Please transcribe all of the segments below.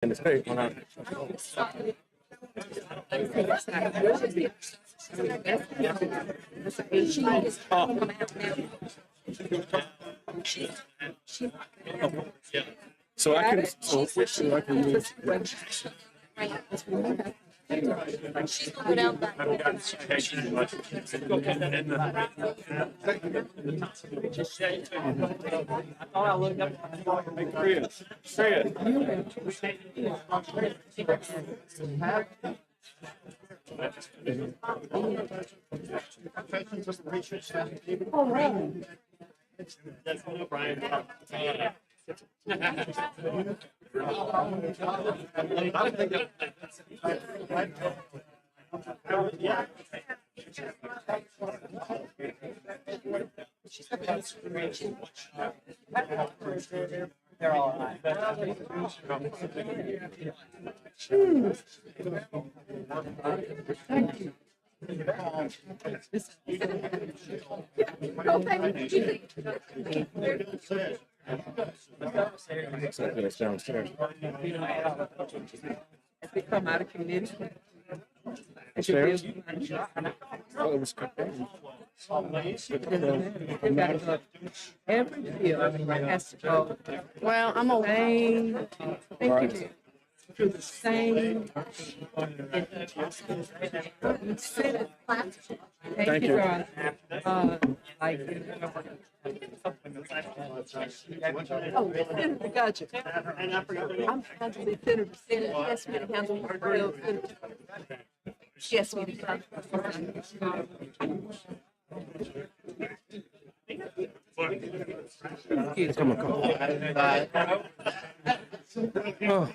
And it's very when I so I can so I can use Chris. They're all right. Thank you. It's downstairs. As we come out of community. Upstairs? Oh, it was Every field has to go. Well, I'm okay. Thank you. Through the same. Thank you. Like. Oh, Senator, gotcha. I'm handling Senator. She asked me to handle her bills. She asked me to handle. Come on. Oh.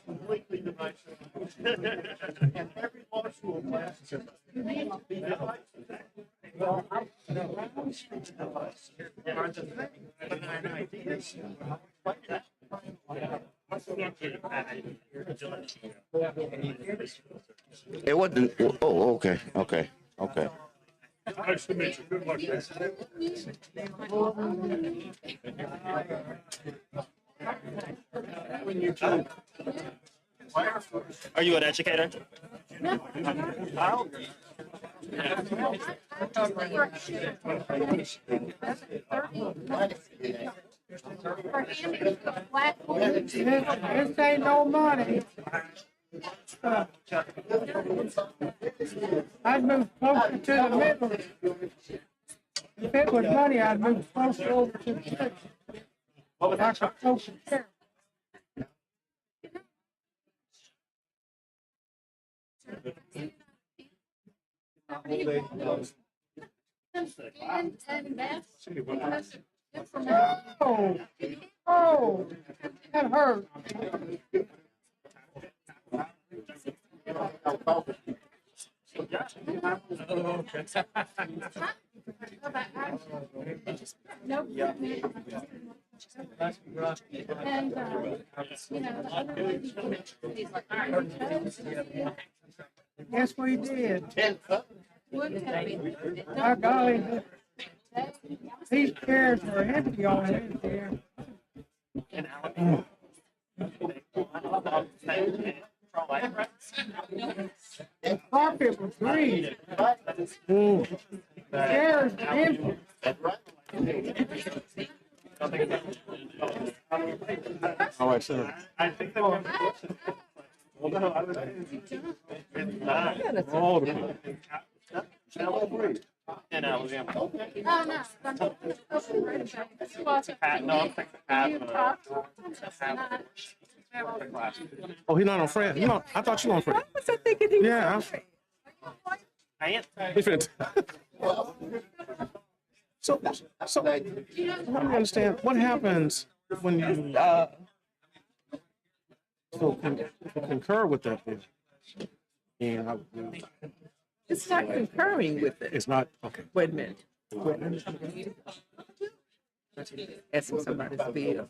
Completely divisive. And every law school class is well, are the benign ideas. It wasn't. Oh, okay, okay, okay. Nice to meet you. Good luck. Are you an educator? This ain't no money. I'd move closer to the middle. If it was money, I'd move closer over to the station. Like a closer chair. Oh, that hurt. No. And, you know, the other lady, he's like, Yes, we did. would have been. My golly, these chairs were empty on Wednesday. The carpet was green. Chairs were empty. All right, Senator. I think they were. All the people. In Alabama. Oh, no. Pat, no, I'm thinking Pat. Oh, he's not on Fred. You know, I thought you were on Fred. Was I thinking he was? Yeah. I am. He finna. So let me understand what happens when you concur with that vision. And I would do. It's not concurring with it. It's not okay. Wait a minute. Wait a minute. Asking somebody's bill.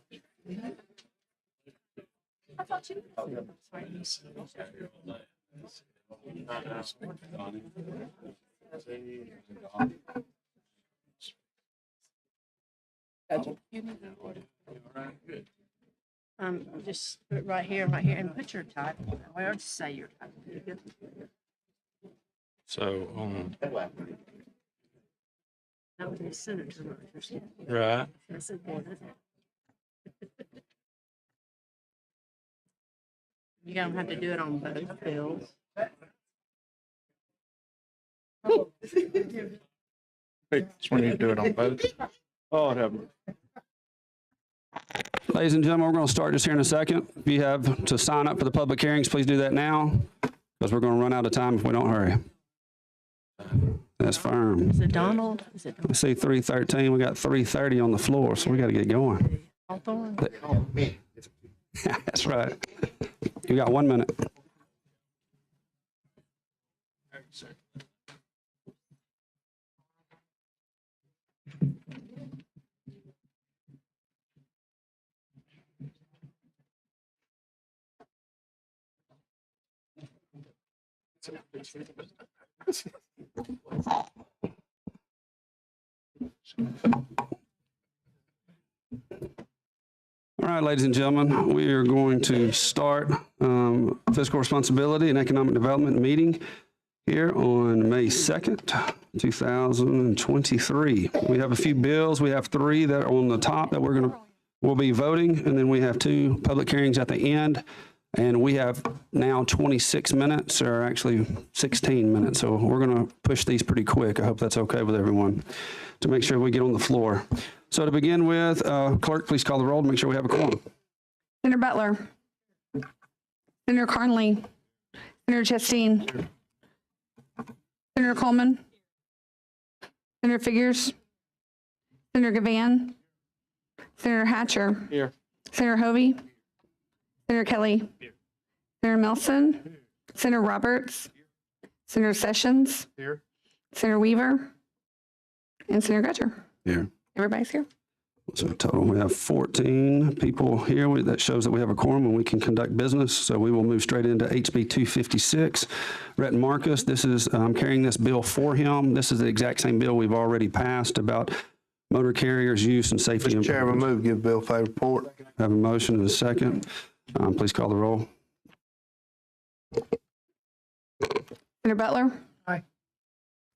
Just put it right here, and put your title. Or just say your title. So, That would be senator. right. That's important. You don't have to do it on both bills. Just when you do it on both. Oh, it happened. Ladies and gentlemen, we're going to start just here in a second. If you have to sign up for the public hearings, please do that now, because we're going to run out of time if we don't hurry. That's firm. Is it Donald? Is it I see 3:13. We got 3:30 on the floor, so we got to get going. Hawthorne? That's right. You got 1 minute. All right, ladies and gentlemen, we are going to start fiscal responsibility and economic development meeting here on May 2nd, 2023. We have a few bills. We have 3 that are on the top that we'll be voting, and then we have 2 public hearings at the end. And we have now 26 minutes, or actually 16 minutes. So we're going to push these pretty quick. I hope that's okay with everyone, to make sure we get on the floor. So to begin with, clerk, please call the roll to make sure we have a quorum. Senator Butler. Senator Carnley. Senator Chasteen. Senator Coleman. Senator Figures. Senator Gavan. Senator Hatcher. Here. Senator Hovey. Senator Kelly. Senator Melson. Senator Roberts. Senator Sessions. Here. Senator Weaver. And Senator Gretcher. Here. Everybody's here. So total, we have 14 people here. That shows that we have a quorum and we can conduct business. So we will move straight into HB 256. Rhett Marcus, this is, I'm carrying this bill for him. This is the exact same bill we've already passed about motor carriers' use and safety. Mr. Chairman, move give bill favorable report. Have a motion and a second. Please call the roll. Senator Butler. Aye.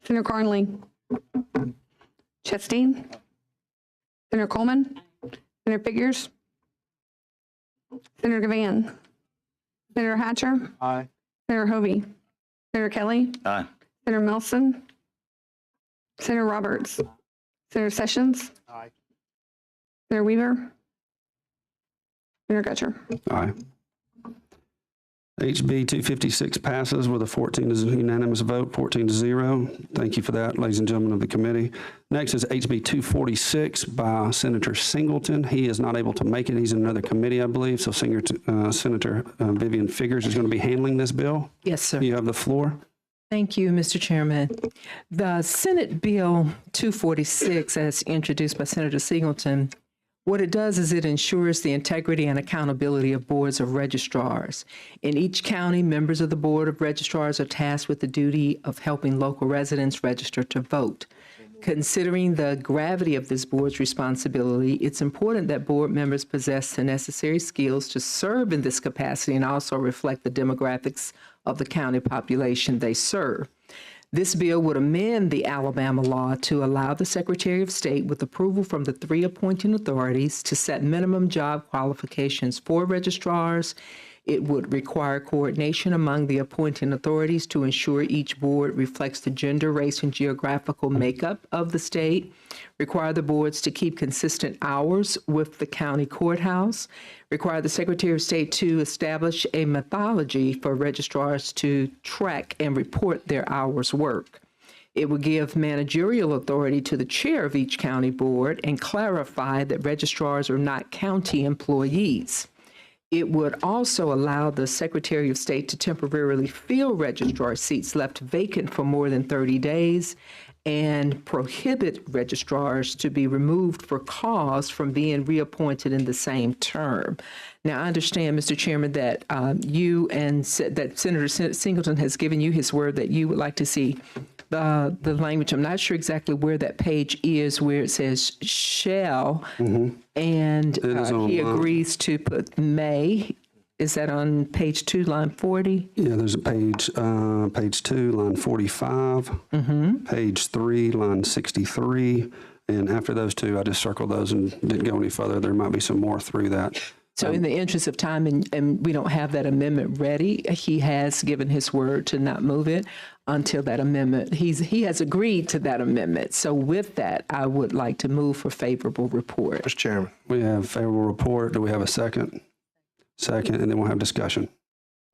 Senator Carnley. Chasteen. Senator Coleman. Senator Figures. Senator Gavan. Senator Hatcher. Aye. Senator Hovey. Senator Kelly. Aye. Senator Melson. Senator Roberts. Senator Sessions. Aye. Senator Weaver. Senator Gretcher. Aye. HB 256 passes with a 14 to unanimous vote, 14-0. Thank you for that, ladies and gentlemen of the committee. Next is HB 246 by Senator Singleton. He is not able to make it. He's in another committee, I believe. So Senator Vivian Figures is going to be handling this bill. Yes, sir. You have the floor. Thank you, Mr. Chairman. The Senate Bill 246, as introduced by Senator Singleton, what it does is it ensures the integrity and accountability of boards of registrars. In each county, members of the Board of Registrars are tasked with the duty of helping local residents register to vote. Considering the gravity of this board's responsibility, it's important that board members possess the necessary skills to serve in this capacity and also reflect the demographics of the county population they serve. This bill would amend the Alabama law to allow the Secretary of State, with approval from the 3 appointing authorities, to set minimum job qualifications for registrars. It would require coordination among the appointing authorities to ensure each board reflects the gender, race, and geographical makeup of the state, require the boards to keep consistent hours with the county courthouse, require the Secretary of State to establish a methodology for registrars to track and report their hours worked. It would give managerial authority to the chair of each county board and clarify that registrars are not county employees. It would also allow the Secretary of State to temporarily fill registrar seats left vacant for more than 30 days and prohibit registrars to be removed for cause from being reappointed in the same term. Now, I understand, Mr. Chairman, that you and that Senator Singleton has given you his word that you would like to see the language. I'm not sure exactly where that page is, where it says shall, and he agrees to put may. Is that on page 2, line 40? Yeah, there's a page 2, line 45, page 3, line 63, and after those two, I just circled those and didn't go any further. There might be some more through that. So in the interest of time, and we don't have that amendment ready, he has given his word to not move it until that amendment, he has agreed to that amendment. So with that, I would like to move for favorable report. Mr. Chairman. We have favorable report. Do we have a second? Second, and then we'll have discussion.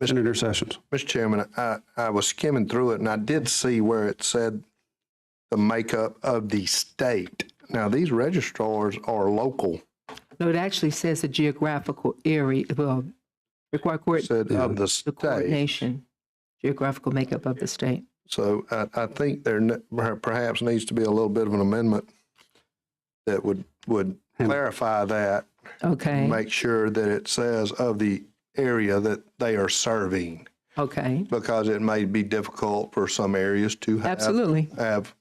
Senator Sessions. Mr. Chairman, I was skimming through it and I did see where it said the makeup of the state. Now, these registrars are local. No, it actually says the geographical area, well, required Said of the the state. coordination, geographical makeup of the state. So I think there perhaps needs to be a little bit of an amendment that would clarify that. Okay. Make sure that it says of the area that they are serving, Okay. because it may be difficult for some areas to Absolutely. have,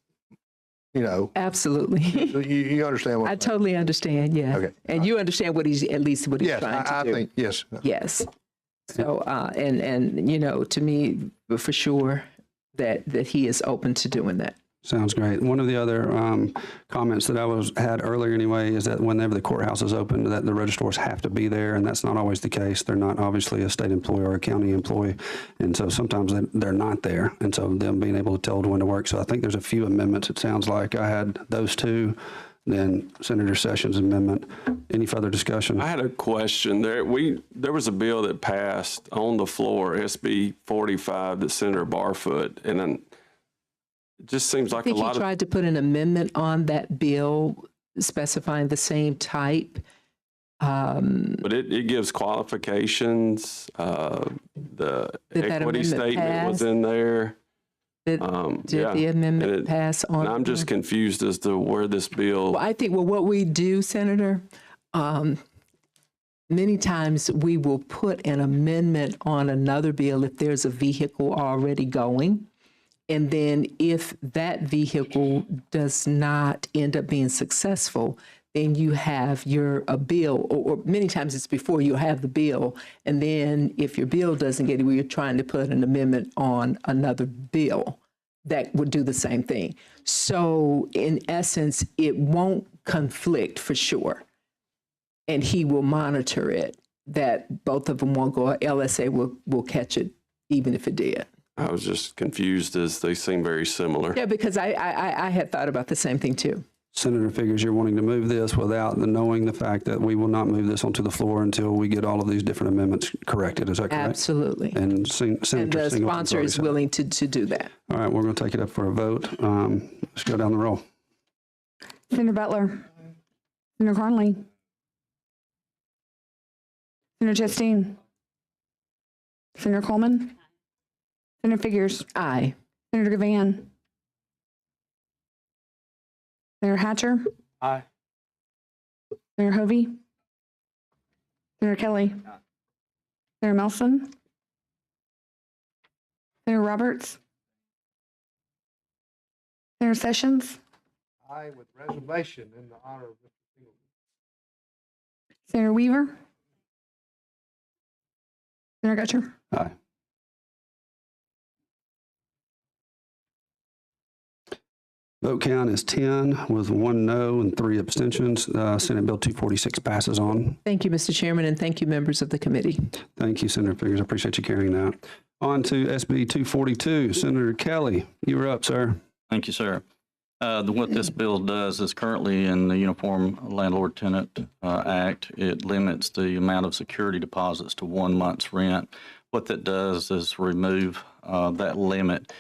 you know, Absolutely. you understand what I totally understand, yeah. Okay. And you understand what he's, at least what he's yes, trying to I do. think, yes. Yes. So, and you know, to me, for sure, that he is open to doing that. Sounds great. One of the other comments that I had earlier anyway is that whenever the courthouse is open, that the registrars have to be there, and that's not always the case. They're not obviously a state employee or a county employee, and so sometimes they're not there, and so them being able to tell when to work. So I think there's a few amendments. It sounds like I had those two, then Senator Sessions' amendment. Any further discussion? I had a question. There was a bill that passed on the floor, SB 45, that Senator Barfoot, and then it just seems like I think a lot he tried to put an amendment on that bill specifying the same type. But it gives qualifications. The equity statement was in there. Did the amendment pass on? And I'm just confused as to where this bill. Well, I think, what we do, Senator, many times we will put an amendment on another bill if there's a vehicle already going. And then if that vehicle does not end up being successful, then you have a bill, or many times it's before you have the bill. And then if your bill doesn't get it, you're trying to put an amendment on another bill that would do the same thing. So in essence, it won't conflict for sure. And he will monitor it, that both of them won't go, LSA will catch it even if it did. I was just confused as they seem very similar. Yeah, because I had thought about the same thing too. Senator figures you're wanting to move this without knowing the fact that we will not move this onto the floor until we get all of these different amendments corrected. Is that correct? Absolutely. And Senator And the Singleton's sponsor already is said. willing to do that. All right, we're going to take it up for a vote. Let's go down the roll. Senator Butler. Senator Conley. Senator Chastain. Senator Coleman. Senator Figures. Aye. Senator Gavan. Senator Hatcher. Aye. Senator Hovey. Senator Kelly. Senator Melson. Senator Roberts. Senator Sessions. Aye, with reservation in the honor of Mr. Singleton. Senator Weaver. Senator Gutcher. Aye. Vote count is 10 with 1 no and 3 abstentions. Senate Bill 246 passes on. Thank you, Mr. Chairman, and thank you, members of the committee. Thank you, Senator Figures. I appreciate you carrying that. On to SB 242. Senator Kelly, you were up, sir. Thank you, sir. What this bill does is currently in the Uniform Landlord-Tenant Act, it limits the amount of security deposits to 1 month's rent. What that does is remove that limit.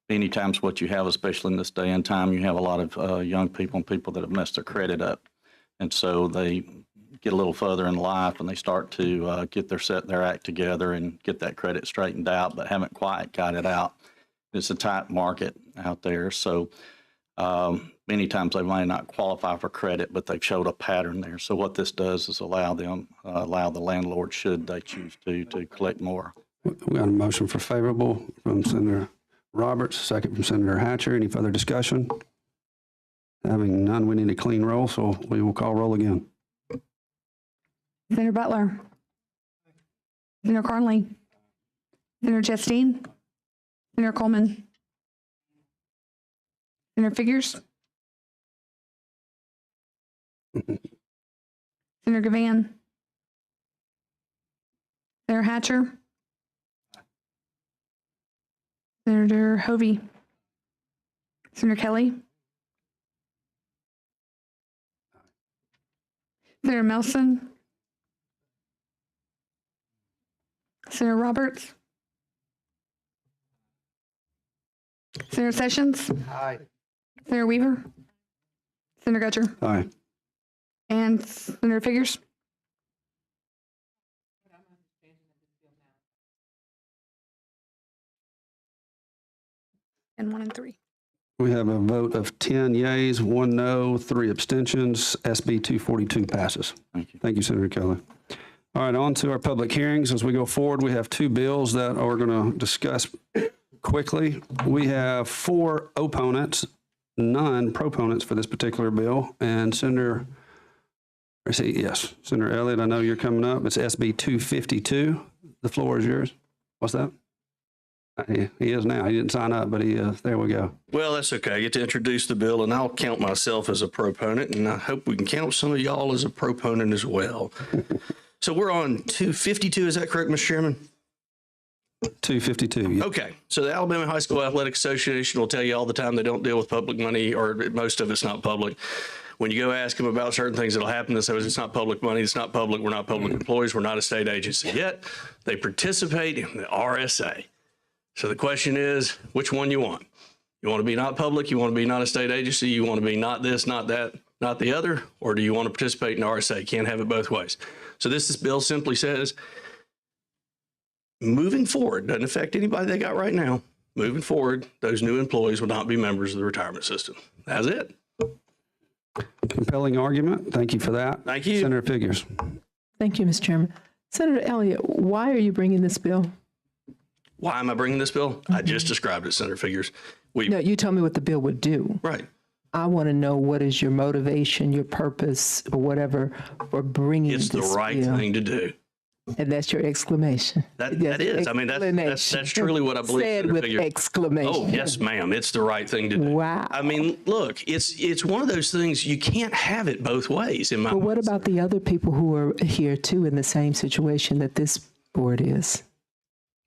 Many times what you have, especially in this day and time, you have a lot of young people and people that have messed their credit up. And so they get a little further in life and they start to get their act together and get that credit straightened out, but haven't quite got it out. It's a tight market out there. So Many times they might not qualify for credit, but they've showed a pattern there. So what this does is allow the landlord, should they choose to collect more. We got a motion for favorable from Senator Roberts, second from Senator Hatcher. Any further discussion? Having none, we need a clean roll, so we will call roll again. Senator Butler. Senator Carnley. Senator Chastain. Senator Coleman. Senator Figures. Senator Gavan. Senator Hatcher. Senator Hovey. Senator Kelly. Senator Melson. Senator Roberts. Senator Sessions. Aye. Senator Weaver. Senator Gutcher. Aye. And Senator Figures. And 1 and 3. We have a vote of 10 yeas, 1 no, 3 abstentions. SB 242 passes. Thank you. Thank you, Senator Kelly. All right, on to our public hearings. As we go forward, we have 2 bills that we're going to discuss quickly. We have 4 opponents, none proponents for this particular bill. And Senator Elliott, I know you're coming up. It's SB 252. The floor is yours. What's that? He is now. He didn't sign up, but he is. There we go. Well, that's okay. I get to introduce the bill, and I'll count myself as a proponent, and I hope we can count some of y'all as a proponent as well. So we're on 252. Is that correct, Mr. Chairman? 252. Yeah. Okay. So the Alabama High School Athletic Association will tell you all the time they don't deal with public money, or most of it's not public. When you go ask them about certain things that'll happen, they say, it's not public money, it's not public, we're not public employees, we're not a state agency. Yet they participate in the RSA. So the question is, which one you want? You want to be not public, you want to be not a state agency, you want to be not this, not that, not the other, or do you want to participate in RSA? You can't have it both ways. So this bill simply says, moving forward, doesn't affect anybody they got right now. Moving forward, those new employees will not be members of the retirement system. That's it. Compelling argument. Thank you for that. Thank you. Senator Figures. Thank you, Mr. Chairman. Senator Elliott, why are you bringing this bill? Why am I bringing this bill? I just described it, Senator Figures. No, you told me what the bill would do. Right. I want to know what is your motivation, your purpose, or whatever for bringing It's this the right bill. thing to do. And that's your exclamation. That is. I mean, that's truly what I believe. Said with exclamation. Oh, yes, ma'am. It's the right thing to do. Wow. I mean, look, it's one of those things, you can't have it both ways. In my But what about the other people who are here too in the same situation that this board is?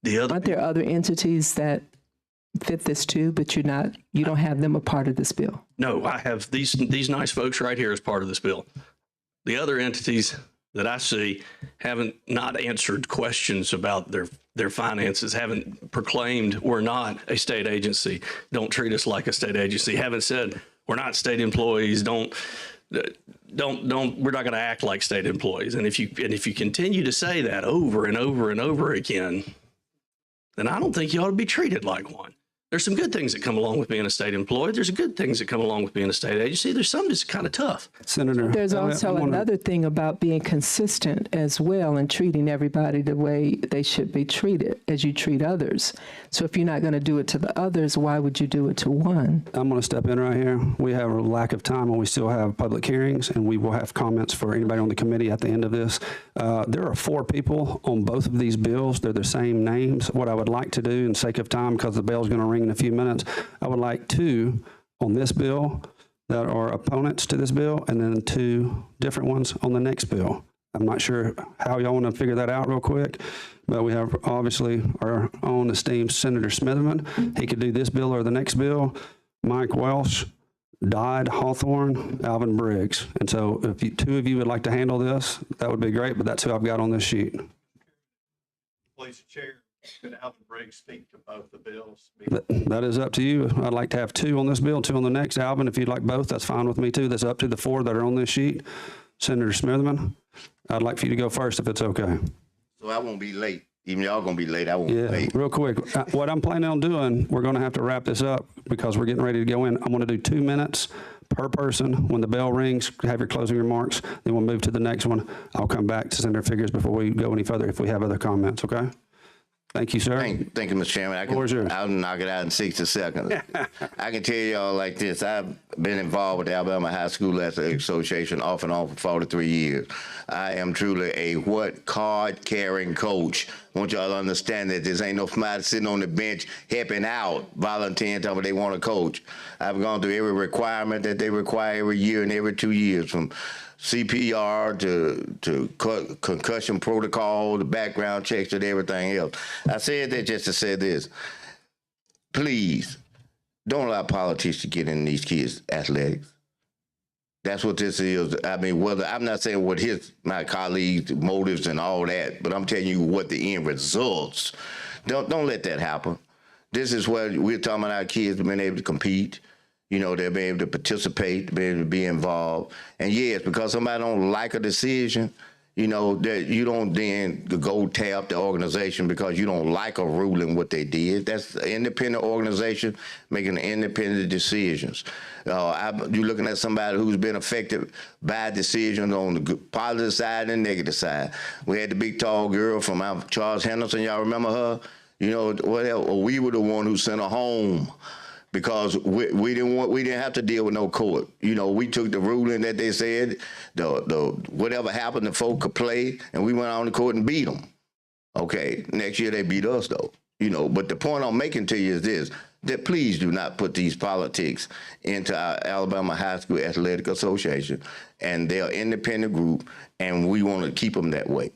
Aren't there other entities that fit this too, but you don't have them a part of this bill? No, I have these nice folks right here as part of this bill. The other entities that I see haven't not answered questions about their finances, haven't proclaimed we're not a state agency, don't treat us like a state agency, haven't said we're not state employees, we're not going to act like state employees. And if you continue to say that over and over and over again, then I don't think you ought to be treated like one. There's some good things that come along with being a state employee. There's good things that come along with being a state agency. There's some that's kind of tough. Senator, there's also another thing about being consistent as well and treating everybody the way they should be treated as you treat others. So if you're not going to do it to the others, why would you do it to one? I'm going to step in right here. We have a lack of time and we still have public hearings, and we will have comments for anybody on the committee at the end of this. There are 4 people on both of these bills. They're the same names. What I would like to do, in sake of time, because the bell's going to ring in a few minutes, I would like 2 on this bill that are opponents to this bill, and then 2 different ones on the next bill. I'm not sure how y'all want to figure that out real quick, but we have obviously our own esteemed Senator Smitherman. He could do this bill or the next bill. Mike Welsh, Dodd, Hawthorne, Alvin Briggs. And so if 2 of you would like to handle this, that would be great, but that's who I've got on this sheet. Please, Chair, could Alvin Briggs speak to both the bills? That is up to you. I'd like to have 2 on this bill, 2 on the next. Alvin, if you'd like both, that's fine with me too. That's up to the 4 that are on this sheet. Senator Smitherman, I'd like for you to go first if it's okay. So I won't be late. Even y'all gonna be late, I won't be Yeah, late. real quick. What I'm planning on doing, we're going to have to wrap this up because we're getting ready to go in. I'm going to do 2 minutes per person. When the bell rings, have your closing remarks. Then we'll move to the next one. I'll come back to Senator Figures before we go any further if we have other comments, okay? Thank you, sir. Thank you, Mr. Chairman. Floor is yours. I'll knock it out in 60 seconds. I can tell y'all like this. I've been involved with the Alabama High School Athletic Association off and on for 43 years. I am truly a card-carrying coach. I want y'all to understand that this ain't no somebody sitting on the bench helping out, volunteering, telling me they want to coach. I've gone through every requirement that they require every year and every 2 years, from CPR to concussion protocol, the background checks, and everything else. I said that just to say this. Please, don't allow politics to get in these kids' athletics. That's what this is. I mean, whether I'm not saying what my colleagues' motives and all that, but I'm telling you what the end results. Don't let that happen. This is where we're talking about our kids being able to compete. You know, they'll be able to participate, be able to be involved. And yes, because somebody don't like a decision, you know, that you don't then go tap the organization because you don't like a ruling what they did. That's an independent organization making independent decisions. You're looking at somebody who's been affected by decisions on the positive side and the negative side. We had the big tall girl from Charles Henderson. Y'all remember her? You know, we were the one who sent her home, because we didn't have to deal with no court. You know, we took the ruling that they said, the whatever happened, the folk could play, and we went on the court and beat them. Okay, next year they beat us though. You know, but the point I'm making to you is this, that please do not put these politics into our Alabama High School Athletic Association, and they're an independent group, and we want to keep them that way.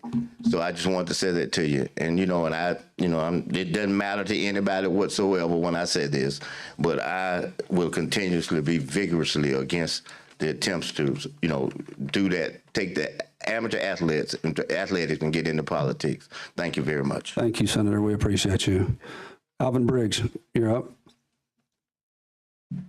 So I just wanted to say that to you. And, you know, it doesn't matter to anybody whatsoever when I say this, but I will continuously be vigorously against the attempts to, you know, do that, take the amateur athletes into athletics and get into politics. Thank you very much. Thank you, Senator. We appreciate you. Alvin Briggs, you're up.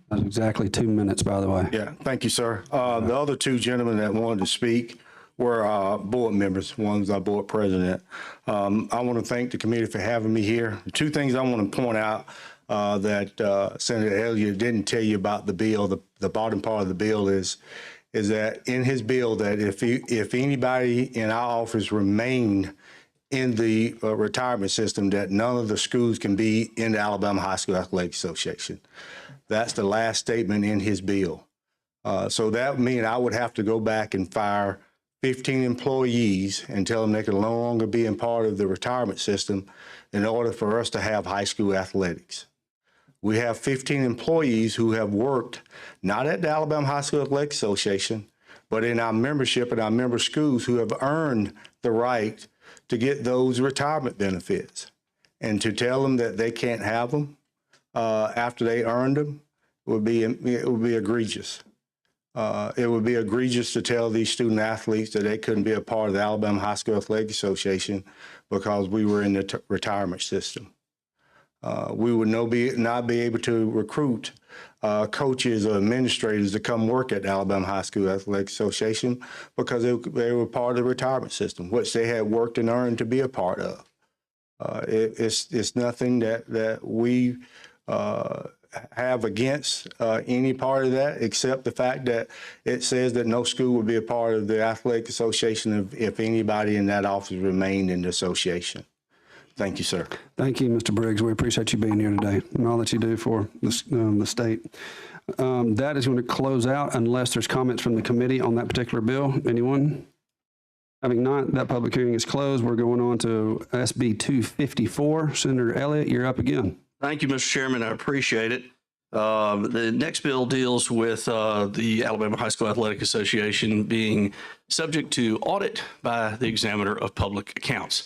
That's exactly 2 minutes, by the way. Yeah, thank you, sir. The other two gentlemen that wanted to speak were board members. One's our board president. I want to thank the committee for having me here. The two things I want to point out that Senator Elliott didn't tell you about the bill, the bottom part of the bill is that in his bill that if anybody in our office remained in the retirement system, that none of the schools can be in the Alabama High School Athletic Association. That's the last statement in his bill. So that would mean I would have to go back and fire 15 employees and tell them they can no longer be in part of the retirement system in order for us to have high school athletics. We have 15 employees who have worked not at the Alabama High School Athletic Association, but in our membership and our member schools who have earned the right to get those retirement benefits. And to tell them that they can't have them after they earned them would be egregious. It would be egregious to tell these student athletes that they couldn't be a part of the Alabama High School Athletic Association because we were in the retirement system. We would not be able to recruit coaches or administrators to come work at the Alabama High School Athletic Association because they were part of the retirement system, which they had worked and earned to be a part of. It's nothing that we have against any part of that, except the fact that it says that no school would be a part of the athletic association if anybody in that office remained in the association. Thank you, sir. Thank you, Mr. Briggs. We appreciate you being here today and all that you do for the state. That is going to close out unless there's comments from the committee on that particular bill. Anyone? Having not, that public hearing is closed. We're going on to SB 254. Senator Elliott, you're up again. Thank you, Mr. Chairman. I appreciate it. The next bill deals with the Alabama High School Athletic Association being subject to audit by the Examiner of Public Accounts.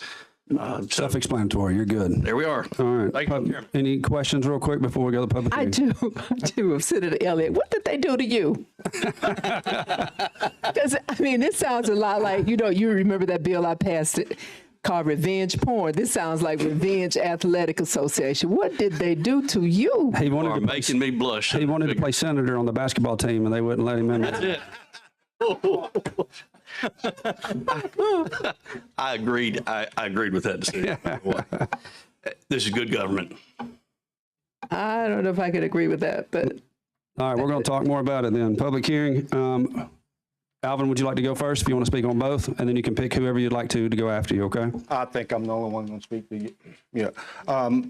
Self-explanatory. You're good. There we are. All right. Thank you, Chairman. Any questions real quick before we go to the public hearing? I do. Senator Elliott, what did they do to you? Because, I mean, this sounds a lot like, you remember that bill I passed called Revenge Porn. This sounds like Revenge Athletic Association. What did they do to you? He wanted to making me blush. He wanted to play senator on the basketball team, and they wouldn't let him in. That's it. I agreed. I agreed with that decision. This is good government. I don't know if I could agree with that, but All right, we're going to talk more about it then. Public hearing. Alvin, would you like to go first if you want to speak on both? And then you can pick whoever you'd like to go after you, okay? I think I'm the only one going to speak to you. Yeah. Our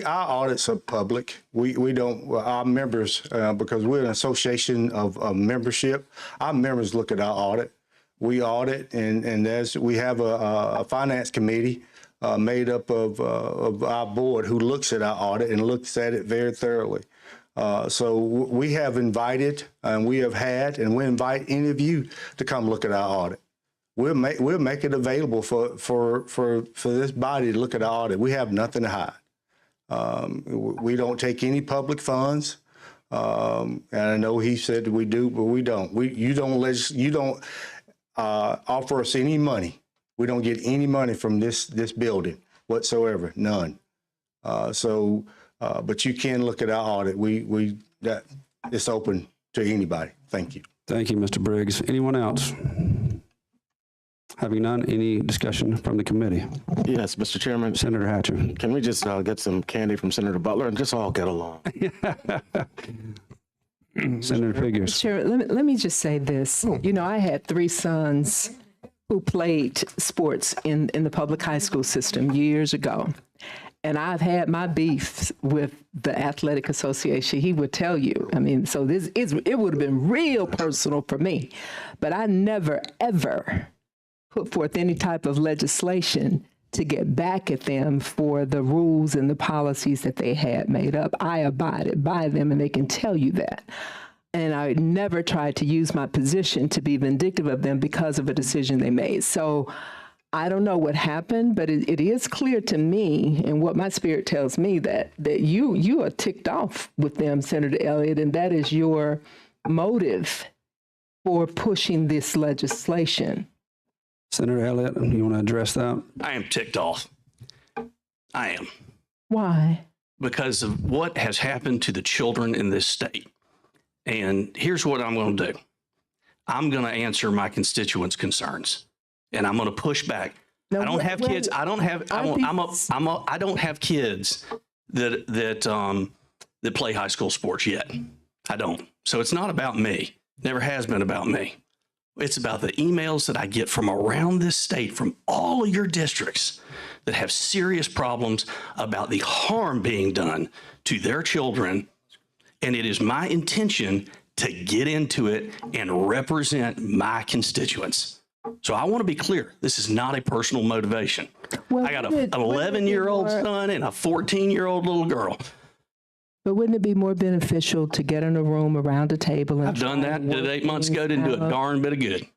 audits are public. We don't, our members, because we're an association of membership, our members look at our audit. We audit, and we have a finance committee made up of our board who looks at our audit and looks at it very thoroughly. So we have invited, and we have had, and we invite any of you to come look at our audit. We'll make it available for this body to look at our audit. We have nothing to hide. We don't take any public funds. And I know he said we do, but we don't. You don't offer us any money. We don't get any money from this building whatsoever, none. But you can look at our audit. It's open to anybody. Thank you. Thank you, Mr. Briggs. Anyone else? Having none, any discussion from the committee? Yes, Mr. Chairman. Senator Hatcher. Can we just get some candy from Senator Butler and just all get along? Senator Figures. Chair, let me just say this. You know, I had 3 sons who played sports in the public high school system years ago. And I've had my beefs with the athletic association. He would tell you. I mean, so it would have been real personal for me. But I never, ever put forth any type of legislation to get back at them for the rules and the policies that they had made up. I abided by them, and they can tell you that. And I never tried to use my position to be vindictive of them because of a decision they made. So I don't know what happened, but it is clear to me, and what my spirit tells me, that you are ticked off with them, Senator Elliott, and that is your motive for pushing this legislation. Senator Elliott, you want to address that? I am ticked off. I am. Why? Because of what has happened to the children in this state. And here's what I'm going to do. I'm going to answer my constituents' concerns, and I'm going to push back. Now, I don't have kids. I don't have. I don't have kids that play high school sports yet. I don't. So it's not about me. Never has been about me. It's about the emails that I get from around this state, from all of your districts that have serious problems about the harm being done to their children. And it is my intention to get into it and represent my constituents. So I want to be clear. This is not a personal motivation. Well, I got an 11-year-old son and a 14-year-old little girl. But wouldn't it be more beneficial to get in a room around a table? And I've done that. Did it 8 months ago. Didn't do a darn bit of good.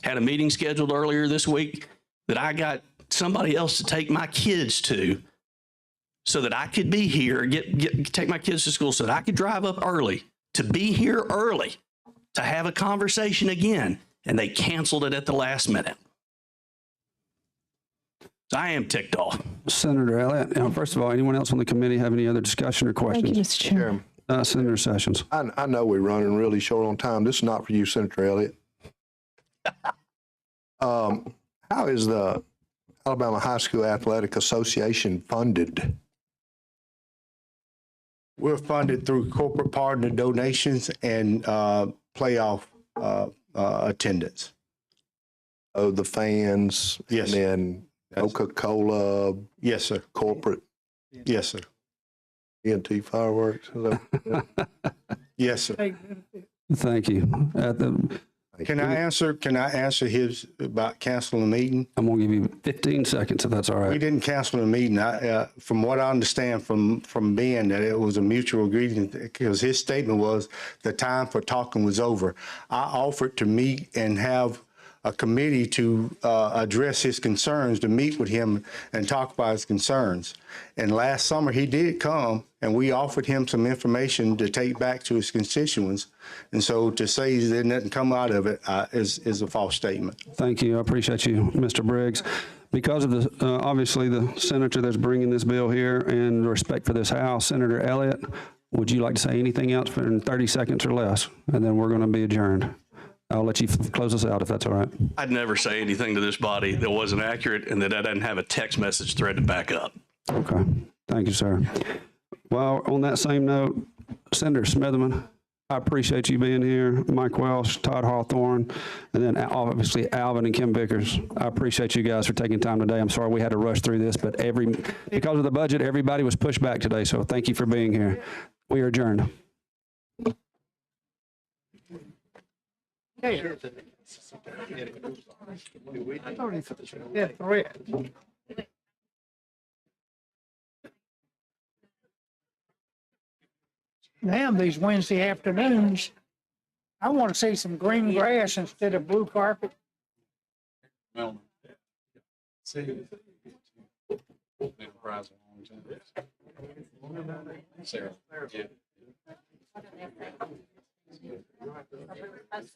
Had a meeting scheduled earlier this week that I got somebody else to take my kids to, so that I could be here, take my kids to school, so that I could drive up early, to be here early, to have a conversation again, and they canceled it at the last minute. So I am ticked off. Senator Elliott, first of all, anyone else on the committee have any other discussion or questions? Thank you, Mr. Chairman. Senator Sessions. I know we're running really short on time. This is not for you, Senator Elliott. How is the Alabama High School Athletic Association funded? We're funded through corporate partner donations and playoff attendance. Oh, the fans. Yes. And then Coca-Cola. Yes, sir. Corporate. Yes, sir. ENT fireworks. Yes, sir. Thank you. Can I answer his about canceling the meeting? I'm going to give you 15 seconds if that's all right. We didn't cancel the meeting. From what I understand from Ben, that it was a mutual agreement, because his statement was the time for talking was over. I offered to meet and have a committee to address his concerns, to meet with him and talk about his concerns. And last summer he did come, and we offered him some information to take back to his constituents. And so to say there didn't come out of it is a false statement. Thank you. I appreciate you, Mr. Briggs. Because of the obviously the senator that's bringing this bill here and respect for this House, Senator Elliott, would you like to say anything else in 30 seconds or less? And then we're going to be adjourned. I'll let you close us out if that's all right. I'd never say anything to this body that wasn't accurate and that I didn't have a text message thread to back up. Okay. Thank you, sir. Well, on that same note, Senator Smitherman, I appreciate you being here. Mike Welsh, Todd Hawthorne, and then obviously Alvin and Kim Vickers. I appreciate you guys for taking time today. I'm sorry we had to rush through this, but because of the budget, everybody was pushed back today. So thank you for being here. We are adjourned. Yeah, thread. Now, these Wednesday afternoons, I want to see some green grass instead of blue carpet.